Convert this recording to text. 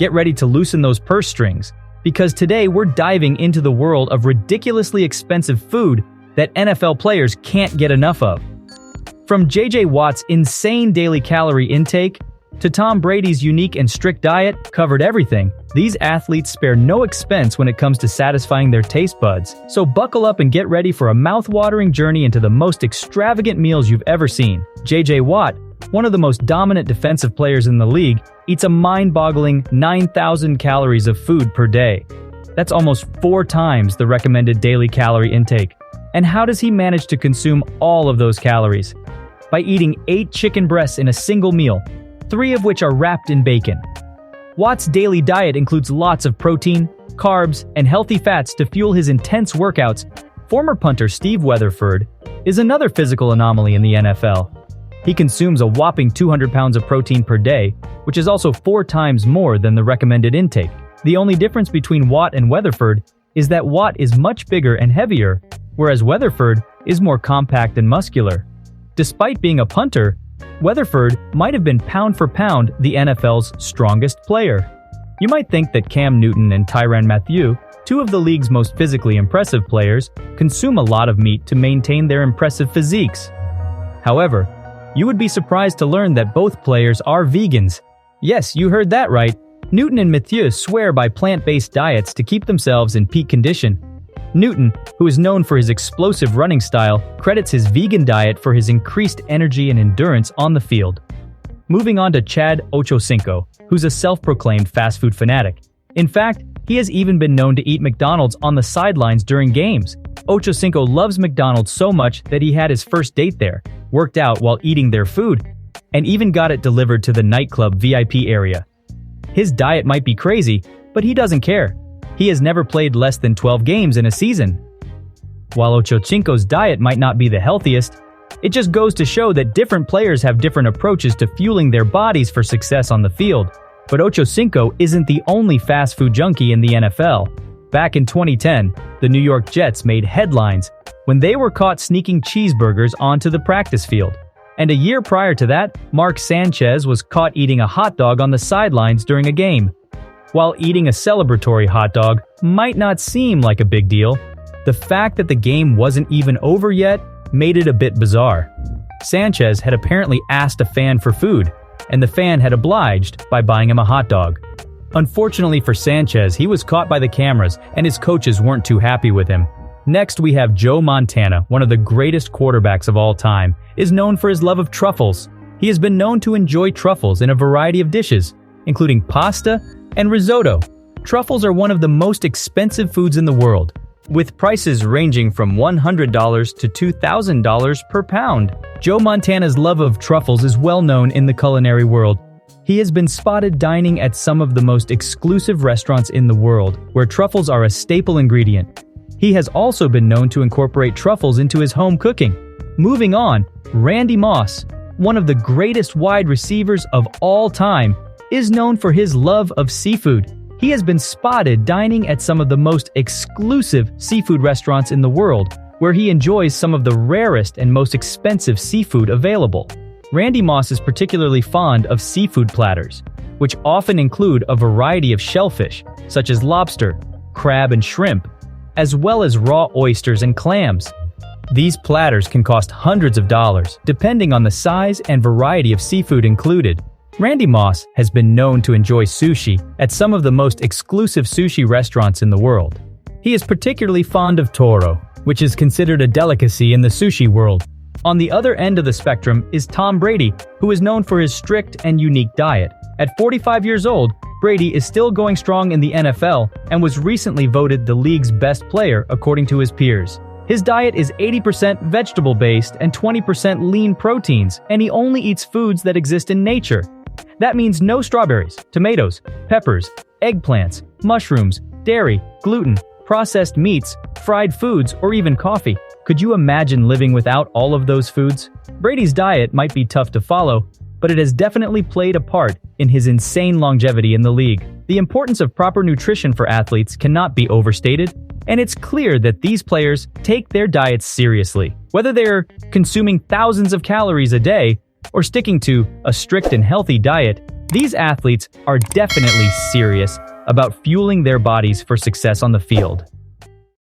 Get ready to loosen those purse strings, because today we're diving into the world of ridiculously expensive food that NFL players can't get enough of. From J.J. Watt's insane daily calorie intake to Tom Brady's unique and strict diet, covered everything. These athletes spare no expense when it comes to satisfying their taste buds. So buckle up and get ready for a mouth-watering journey into the most extravagant meals you've ever seen. J.J. Watt, one of the most dominant defensive players in the league, eats a mind-boggling 9,000 calories of food per day. That's almost 4 times the recommended daily calorie intake. And how does he manage to consume all of those calories? By eating 8 chicken breasts in a single meal, 3 of which are wrapped in bacon. Watt's daily diet includes lots of protein, carbs, and healthy fats to fuel his intense workouts. Former punter Steve Weatherford is another physical anomaly in the NFL. He consumes a whopping 200 pounds of protein per day, which is also 4 times more than the recommended intake. The only difference between Watt and Weatherford is that Watt is much bigger and heavier, whereas Weatherford is more compact and muscular. Despite being a punter, Weatherford might have been pound for pound the NFL's strongest player. You might think that Cam Newton and Tyrann Mathieu, 2 of the league's most physically impressive players, consume a lot of meat to maintain their impressive physiques. However, you would be surprised to learn that both players are vegans. Yes, you heard that right. Newton and Mathieu swear by plant-based diets to keep themselves in peak condition. Newton, who is known for his explosive running style, credits his vegan diet for his increased energy and endurance on the field. Moving on to Chad Ochocinco, who's a self-proclaimed fast food fanatic. In fact, he has even been known to eat McDonald's on the sidelines during games. Ochocinco loves McDonald's so much that he had his first date there, worked out while eating their food, and even got it delivered to the nightclub VIP area. His diet might be crazy, but he doesn't care. He has never played less than 12 games in a season. While Ochocinco's diet might not be the healthiest, it just goes to show that different players have different approaches to fueling their bodies for success on the field. But Ochocinco isn't the only fast food junkie in the NFL. Back in 2010, the New York Jets made headlines when they were caught sneaking cheeseburgers onto the practice field. And a year prior to that, Mark Sanchez was caught eating a hot dog on the sidelines during a game. While eating a celebratory hot dog might not seem like a big deal, the fact that the game wasn't even over yet made it a bit bizarre. Sanchez had apparently asked a fan for food, and the fan had obliged by buying him a hot dog. Unfortunately for Sanchez, he was caught by the cameras, and his coaches weren't too happy with him. Next, we have Joe Montana, one of the greatest quarterbacks of all time, is known for his love of truffles. He has been known to enjoy truffles in a variety of dishes, including pasta and risotto. Truffles are one of the most expensive foods in the world, with prices ranging from $100 to $2,000 per pound. Joe Montana's love of truffles is well known in the culinary world. He has been spotted dining at some of the most exclusive restaurants in the world, where truffles are a staple ingredient. He has also been known to incorporate truffles into his home cooking. Moving on, Randy Moss, one of the greatest wide receivers of all time, is known for his love of seafood. He has been spotted dining at some of the most exclusive seafood restaurants in the world, where he enjoys some of the rarest and most expensive seafood available. Randy Moss is particularly fond of seafood platters, which often include a variety of shellfish, such as lobster, crab, and shrimp, as well as raw oysters and clams. These platters can cost hundreds of dollars, depending on the size and variety of seafood included. Randy Moss has been known to enjoy sushi at some of the most exclusive sushi restaurants in the world. He is particularly fond of toro, which is considered a delicacy in the sushi world. On the other end of the spectrum is Tom Brady, who is known for his strict and unique diet. At 45 years old, Brady is still going strong in the NFL and was recently voted the league's best player according to his peers. His diet is 80% vegetable-based and 20% lean proteins, and he only eats foods that exist in nature. That means no strawberries, tomatoes, peppers, eggplants, mushrooms, dairy, gluten, processed meats, fried foods, or even coffee. Could you imagine living without all of those foods? Brady's diet might be tough to follow, but it has definitely played a part in his insane longevity in the league. The importance of proper nutrition for athletes cannot be overstated, and it's clear that these players take their diets seriously. Whether they're consuming thousands of calories a day or sticking to a strict and healthy diet, These athletes are definitely serious about fueling their bodies for success on the field.